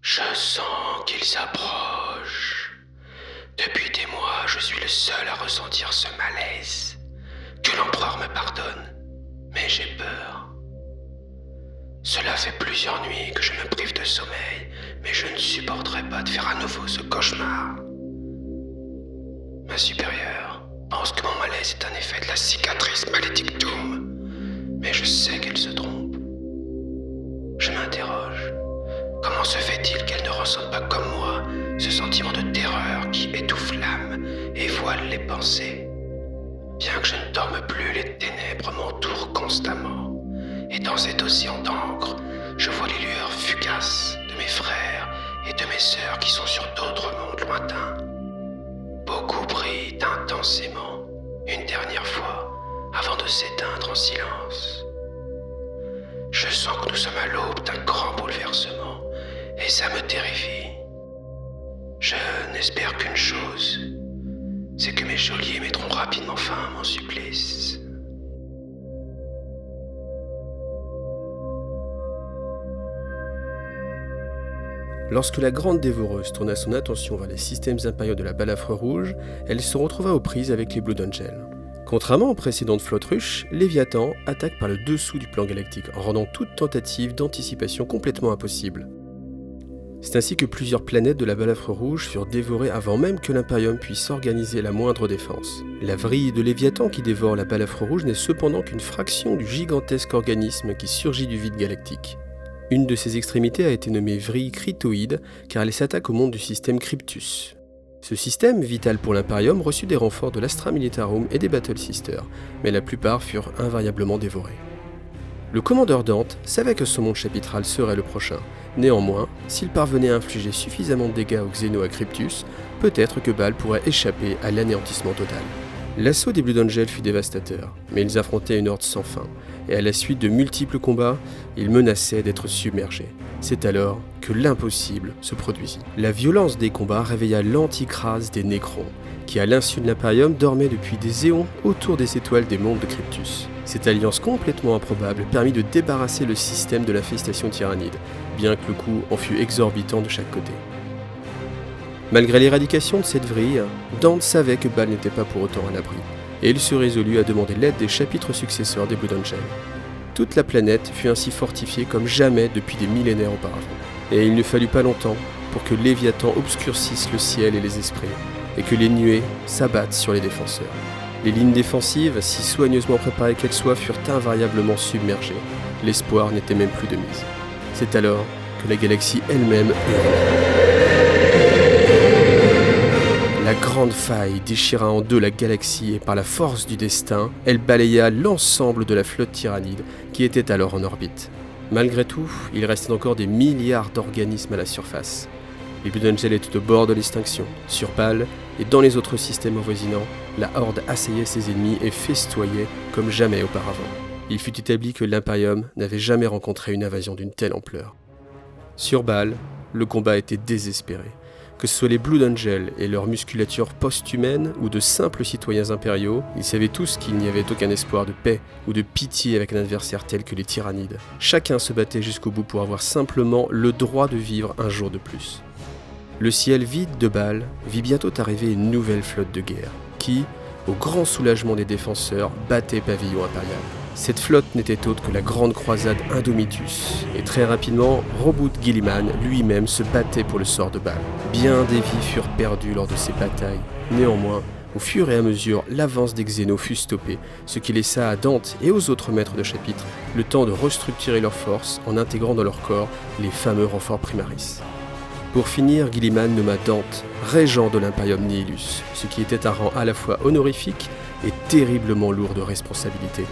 Je sens qu'il s'approche. Depuis des mois, je suis le seul à ressentir ce malaise. Que l'empereur me pardonne, mais j'ai peur. Cela fait plusieurs nuits que je me prive de sommeil, mais je ne supporterai pas de faire à nouveau ce cauchemar. Ma supérieure pense que mon malaise est un effet de la cicatrice malédictum, mais je sais qu'elle se trompe. Je m'interroge. Comment se fait-il qu'elle ne ressente pas comme moi ce sentiment de terreur qui étouffe l'âme et voile les pensées? Bien que je ne dorme plus, les ténèbres m'entourent constamment. Et dans cet océan d'encre, je vois les lueurs fugaces de mes frères et de mes sœurs qui sont sur d'autres mondes lointains. Beaucoup brillent intensément, une dernière fois, avant de s'éteindre en silence. Je sens que nous sommes à l'aube d'un grand bouleversement, et ça me terrifie. Je n'espère qu'une chose, c'est que mes geôliers mettront rapidement fin à mon supplice. Lorsque la Grande Dévoreuse tourna son attention vers les systèmes impériaux de la Balafre Rouge, elle se retrouva aux prises avec les Blood Angels. Contrairement aux précédentes flottes russes, Léviathan attaque par le dessous du plan galactique, en rendant toute tentative d'anticipation complètement impossible. C'est ainsi que plusieurs planètes de la Balafre Rouge furent dévorées avant même que l'Imperium puisse organiser la moindre défense. La vrille de Léviathan qui dévore la Balafre Rouge n'est cependant qu'une fraction du gigantesque organisme qui surgit du vide galactique. Une de ses extrémités a été nommée vrille cryptoïde car elle s'attaque au monde du système Cryptus. Ce système, vital pour l'Imperium, reçut des renforts de l'Astra Militarum et des Battle Sisters, mais la plupart furent invariablement dévorés. Le commandeur Dante savait que ce monde chapitral serait le prochain. Néanmoins, s'il parvenait à infliger suffisamment de dégâts aux Xénos à Cryptus, peut-être que Bâle pourrait échapper à l'anéantissement total. L'assaut des Blood Angels fut dévastateur, mais ils affrontaient une horde sans fin, et à la suite de multiples combats, ils menaçaient d'être submergés. C'est alors que l'impossible se produisit. La violence des combats réveilla l'anticrase des Nécrons, qui à l'insu de l'Imperium dormait depuis des éons autour des étoiles des mondes de Cryptus. Cette alliance complètement improbable permit de débarrasser le système de l'infestation tyrannide, bien que le coût en fût exorbitant de chaque côté. Malgré l'éradication de cette vrille, Dante savait que Bâle n'était pas pour autant à l'abri, et il se résolut à demander l'aide des chapitres successeurs des Blood Angels. Toute la planète fut ainsi fortifiée comme jamais depuis des millénaires auparavant, et il ne fallut pas longtemps pour que Léviathan obscurcisse le ciel et les esprits, et que les nuées s'abattent sur les défenseurs. Les lignes défensives, si soigneusement préparées qu'elles soient, furent invariablement submergées. L'espoir n'était même plus de mise. C'est alors que la galaxie elle-même hurla. La grande faille déchira en deux la galaxie et par la force du destin, elle balaya l'ensemble de la flotte tyrannide qui était alors en orbite. Malgré tout, il restait encore des milliards d'organismes à la surface. Les Blood Angels étaient au bord de l'extinction. Sur Bâle et dans les autres systèmes avoisinants, la Horde assaillait ses ennemis et festoyait comme jamais auparavant. Il fut établi que l'Imperium n'avait jamais rencontré une invasion d'une telle ampleur. Sur Bâle, le combat était désespéré. Que ce soit les Blood Angels et leur musculature post-humaine ou de simples citoyens impériaux, ils savaient tous qu'il n'y avait aucun espoir de paix ou de pitié avec un adversaire tel que les tyrannides. Chacun se battait jusqu'au bout pour avoir simplement le droit de vivre un jour de plus. Le ciel vide de Bâle vit bientôt arriver une nouvelle flotte de guerre, qui, au grand soulagement des défenseurs, battait pavillon impérial. Cette flotte n'était autre que la grande croisade Indomitus, et très rapidement, Roboute Guilliman lui-même se battait pour le sort de Bâle. Bien des vies furent perdues lors de ces batailles. Néanmoins, au fur et à mesure, l'avance des Xénos fut stoppée, ce qui laissa à Dante et aux autres maîtres de chapitre le temps de restructurer leurs forces en intégrant dans leur corps les fameux renforts Primaris. Pour finir, Guilliman nomma Dante régent de l'Imperium Nihilus, ce qui était un rang à la fois honorifique et terriblement lourd de responsabilité.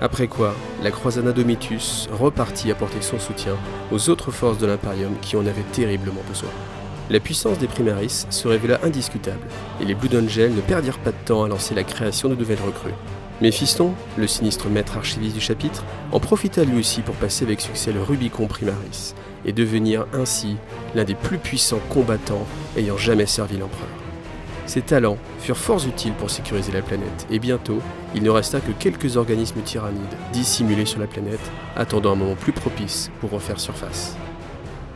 Après quoi, la croisade Indomitus repartit apporter son soutien aux autres forces de l'Imperium qui en avaient terriblement besoin. La puissance des Primaris se révéla indiscutable, et les Blood Angels ne perdirent pas de temps à lancer la création de nouvelles recrues. Méphiston, le sinistre maître archiviste du chapitre, en profita lui aussi pour passer avec succès le Rubicon Primaris, et devenir ainsi l'un des plus puissants combattants ayant jamais servi l'empereur. Ses talents furent fort utiles pour sécuriser la planète, et bientôt, il ne resta que quelques organismes tyrannides dissimulés sur la planète, attendant un moment plus propice pour refaire surface.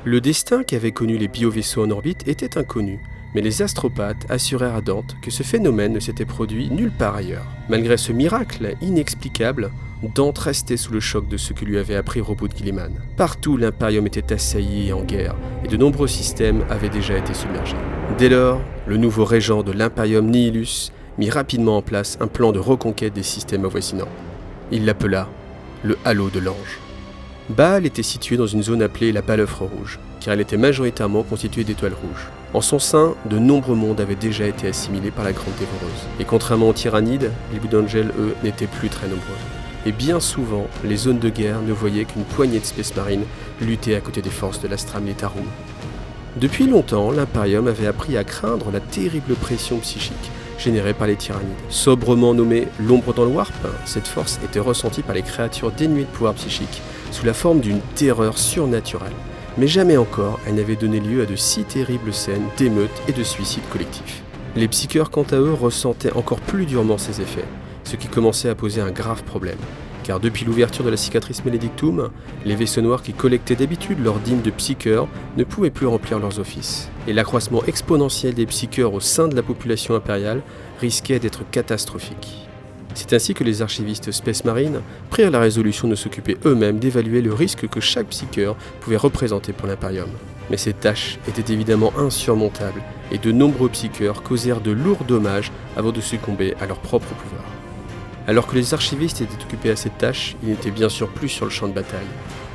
Le destin qu'avaient connu les biovaisseaux en orbite était inconnu, mais les astropathes assurèrent à Dante que ce phénomène ne s'était produit nulle part ailleurs. Malgré ce miracle inexplicable, Dante restait sous le choc de ce que lui avait appris Robot Guilliman. Partout, l'Imperium était assailli et en guerre, et de nombreux systèmes avaient déjà été submergés. Dès lors, le nouveau régent de l'Imperium Nihilus mit rapidement en place un plan de reconquête des systèmes avoisinants. Il l'appela le Halo de l'Ange. Baal était situé dans une zone appelée la Balafre Rouge, car elle était majoritairement constituée d'étoiles rouges. En son sein, de nombreux mondes avaient déjà été assimilés par la Grande Dévoreuse. Et contrairement aux Tyrannides, les Blue Angels, eux, n'étaient plus très nombreux. Et bien souvent, les zones de guerre ne voyaient qu'une poignée de Space Marines lutter à côté des forces de l'Astra Militarum. Depuis longtemps, l'Imperium avait appris à craindre la terrible pression psychique générée par les Tyrannides. Sobrement nommée l'ombre dans le Warp, cette force était ressentie par les créatures dénuées de pouvoir psychique sous la forme d'une terreur surnaturelle. Mais jamais encore elle n'avait donné lieu à de si terribles scènes d'émeutes et de suicides collectifs. Les psycheurs, quant à eux, ressentaient encore plus durement ces effets, ce qui commençait à poser un grave problème. Car depuis l'ouverture de la cicatrice Maledictum, les vaisseaux noirs qui collectaient d'habitude leurs dîmes de psycheurs ne pouvaient plus remplir leurs offices. Et l'accroissement exponentiel des psycheurs au sein de la population impériale risquait d'être catastrophique. C'est ainsi que les archivistes Space Marine prirent la résolution de s'occuper eux-mêmes d'évaluer le risque que chaque psycheur pouvait représenter pour l'Imperium. Mais cette tâche était évidemment insurmontable, et de nombreux psycheurs causèrent de lourds dommages avant de succomber à leur propre pouvoir. Alors que les archivistes étaient occupés à cette tâche, ils n'étaient bien sûr plus sur le champ de bataille,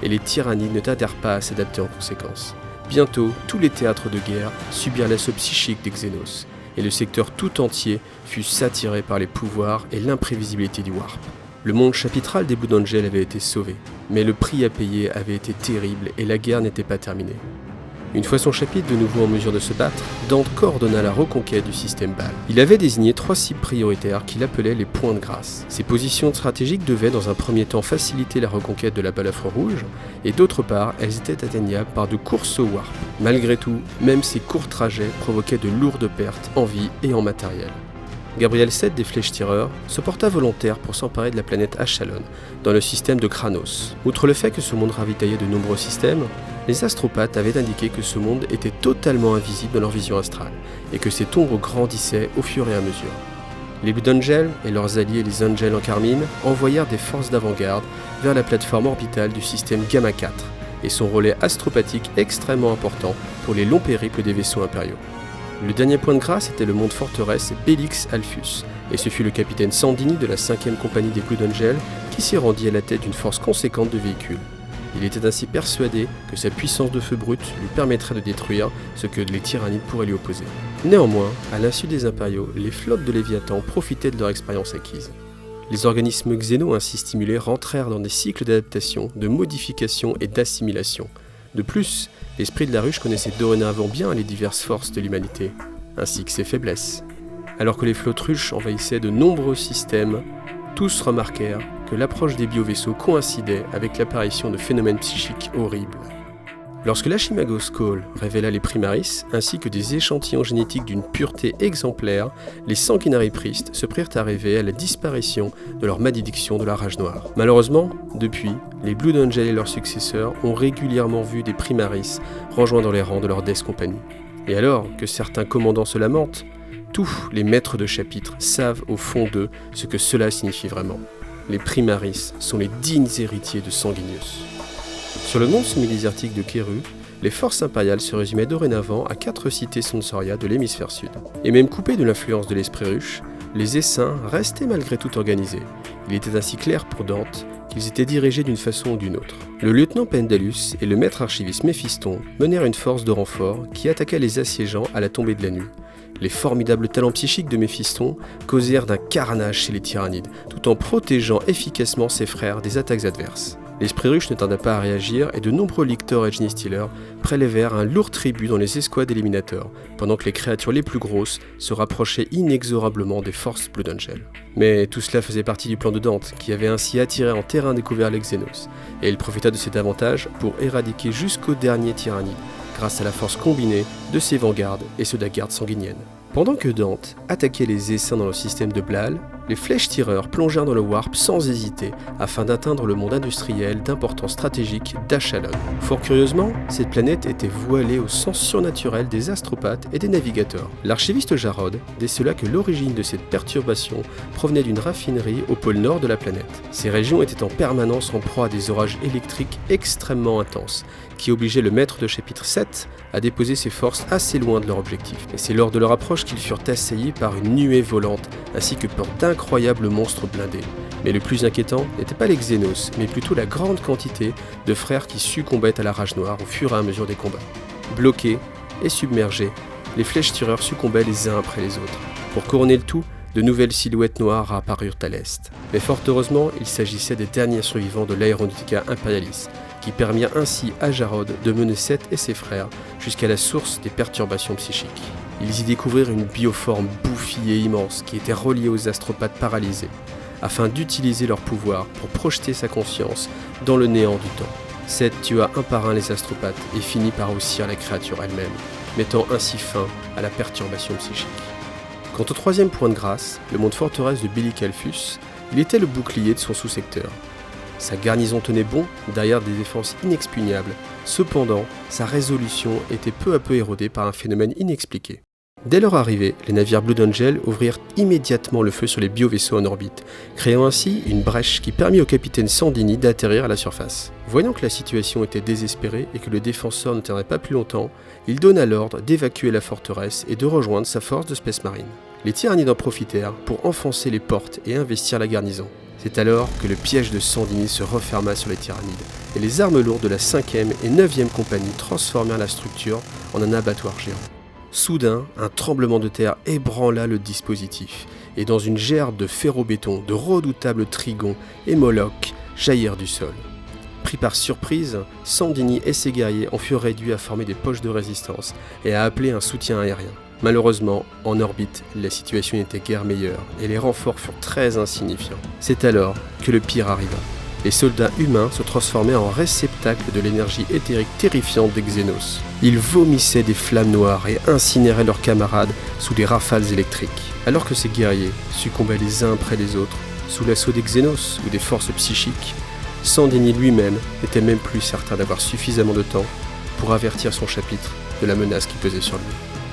et les Tyrannides ne tardèrent pas à s'adapter en conséquence. Bientôt, tous les théâtres de guerre subirent l'assaut psychique des Xénos, et le secteur tout entier fut saturé par les pouvoirs et l'imprévisibilité du Warp. Le monde chapitral des Blue Angels avait été sauvé, mais le prix à payer avait été terrible et la guerre n'était pas terminée. Une fois son chapitre de nouveau en mesure de se battre, Dante coordonna la reconquête du système Baal. Il avait désigné 3 cibles prioritaires qu'il appelait les points de grâce. Ces positions stratégiques devaient dans un premier temps faciliter la reconquête de la Balafre Rouge, et d'autre part, elles étaient atteignables par de courts sauts Warp. Malgré tout, même ces courts trajets provoquaient de lourdes pertes en vie et en matériel. Gabriel 7 des Flèches-Tireurs se porta volontaire pour s'emparer de la planète Achalon, dans le système de Kranos. Outre le fait que ce monde ravitaillait de nombreux systèmes, les astropathes avaient indiqué que ce monde était totalement invisible dans leur vision astrale, et que cette ombre grandissait au fur et à mesure. Les Blue Angels et leurs alliés les Angels en Carmine envoyèrent des forces d'avant-garde vers la plateforme orbitale du système Gamma 4, et son relais astropathique extrêmement important pour les longs périples des vaisseaux impériaux. Le dernier point de grâce était le monde forteresse Bélix Alphus, et ce fut le capitaine Sandini de la 5e compagnie des Blue Angels qui s'y rendit à la tête d'une force conséquente de véhicules. Il était ainsi persuadé que sa puissance de feu brut lui permettrait de détruire ce que les Tyrannides pourraient lui opposer. Néanmoins, à l'insu des impériaux, les flottes de Léviathan profitaient de leur expérience acquise. Les organismes xénos ainsi stimulés rentrèrent dans des cycles d'adaptation, de modification et d'assimilation. De plus, l'esprit de la ruche connaissait dorénavant bien les diverses forces de l'humanité, ainsi que ses faiblesses. Alors que les flottes ruches envahissaient de nombreux systèmes, tous remarquèrent que l'approche des biovaisseaux coïncidait avec l'apparition de phénomènes psychiques horribles. Lorsque l'Achimagos Call révéla les Primaris, ainsi que des échantillons génétiques d'une pureté exemplaire, les Sanguinary Priests se prirent à rêver à la disparition de leur malédiction de la rage noire. Malheureusement, depuis, les Blue Angels et leurs successeurs ont régulièrement vu des Primaris rejoindre les rangs de leur Death Company. Et alors que certains commandants se lamentent, tous les maîtres de chapitre savent au fond d'eux ce que cela signifie vraiment. Les Primaris sont les dignes héritiers de Sanguinius. Sur le monde semi-désertique de Keru, les forces impériales se résumaient dorénavant à 4 cités Sonsoria de l'hémisphère sud. Et même coupés de l'influence de l'esprit ruche, les Essaims restaient malgré tout organisés. Il était ainsi clair pour Dante qu'ils étaient dirigés d'une façon ou d'une autre. Le lieutenant Pendalus et le maître archiviste Méphiston menèrent une force de renfort qui attaqua les assiégeants à la tombée de la nuit. Les formidables talents psychiques de Méphiston causèrent d'un carnage chez les Tyrannides, tout en protégeant efficacement ses frères des attaques adverses. L'esprit ruche ne tarda pas à réagir et de nombreux lictors et Genie-Stealers prélevèrent un lourd tribut dans les escouades éliminateurs, pendant que les créatures les plus grosses se rapprochaient inexorablement des forces Blue Angel. Mais tout cela faisait partie du plan de Dante, qui avait ainsi attiré en terrain découvert les Xénos, et il profita de cet avantage pour éradiquer jusqu'au dernier Tyrannide, grâce à la force combinée de ses vanguards et ceux de la garde sanguinienne. Pendant que Dante attaquait les Essaims dans le système de Blal, les flèches-tireurs plongèrent dans le Warp sans hésiter afin d'atteindre le monde industriel d'importance stratégique d'Achalon. Fort curieusement, cette planète était voilée au sens surnaturel des astropathes et des navigateurs. L'archiviste Jarod décela que l'origine de cette perturbation provenait d'une raffinerie au pôle nord de la planète. Ces régions étaient en permanence en proie à des orages électriques extrêmement intenses, qui obligeaient le maître de chapitre 7 à déposer ses forces assez loin de leur objectif. Et c'est lors de leur approche qu'ils furent assaillis par une nuée volante, ainsi que par d'incroyables monstres blindés. Mais le plus inquiétant n'était pas les Xénos, mais plutôt la grande quantité de frères qui succombaient à la rage noire au fur et à mesure des combats. Bloqués et submergés, les flèches-tireurs succombaient les uns après les autres. Pour couronner le tout, de nouvelles silhouettes noires apparurent à l'est. Mais fort heureusement, il s'agissait des derniers survivants de l'Aeronautica Imperialis, qui permirent ainsi à Jarod de mener Seth et ses frères jusqu'à la source des perturbations psychiques. Ils y découvrirent une bioforme bouffie et immense qui était reliée aux astropathes paralysés, afin d'utiliser leur pouvoir pour projeter sa conscience dans le néant du temps. Seth tua un par un les astropathes et finit par haussir la créature elle-même, mettant ainsi fin à la perturbation psychique. Quant au troisième point de grâce, le monde forteresse de Bellicalfus, il était le bouclier de son sous-secteur. Sa garnison tenait bon derrière des défenses inexpugnables, cependant sa résolution était peu à peu érodée par un phénomène inexpliqué. Dès leur arrivée, les navires Blood Angel ouvrirent immédiatement le feu sur les biovaisseaux en orbite, créant ainsi une brèche qui permit au capitaine Sandini d'atterrir à la surface. Voyant que la situation était désespérée et que le défenseur ne tiendrait pas plus longtemps, il donna l'ordre d'évacuer la forteresse et de rejoindre sa force de Space Marine. Les Tyrannides en profitèrent pour enfoncer les portes et investir la garnison. C'est alors que le piège de Sandini se referma sur les Tyrannides, et les armes lourdes de la 5e et 9e compagnie transformèrent la structure en un abattoir géant. Soudain, un tremblement de terre ébranla le dispositif, et dans une gerbe de ferro-béton, de redoutables trigons et molochs jaillirent du sol. Pris par surprise, Sandini et ses guerriers en furent réduits à former des poches de résistance et à appeler un soutien aérien. Malheureusement, en orbite, la situation n'était guère meilleure et les renforts furent très insignifiants. C'est alors que le pire arriva. Les soldats humains se transformaient en réceptacles de l'énergie éthérique terrifiante des Xénos. Ils vomissaient des flammes noires et incinéraient leurs camarades sous des rafales électriques. Alors que ces guerriers succombaient les uns après les autres, sous l'assaut des Xénos ou des forces psychiques, Sandini lui-même n'était même plus certain d'avoir suffisamment de temps pour avertir son chapitre de la menace qui pesait sur lui.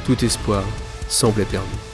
Tout espoir semblait perdu.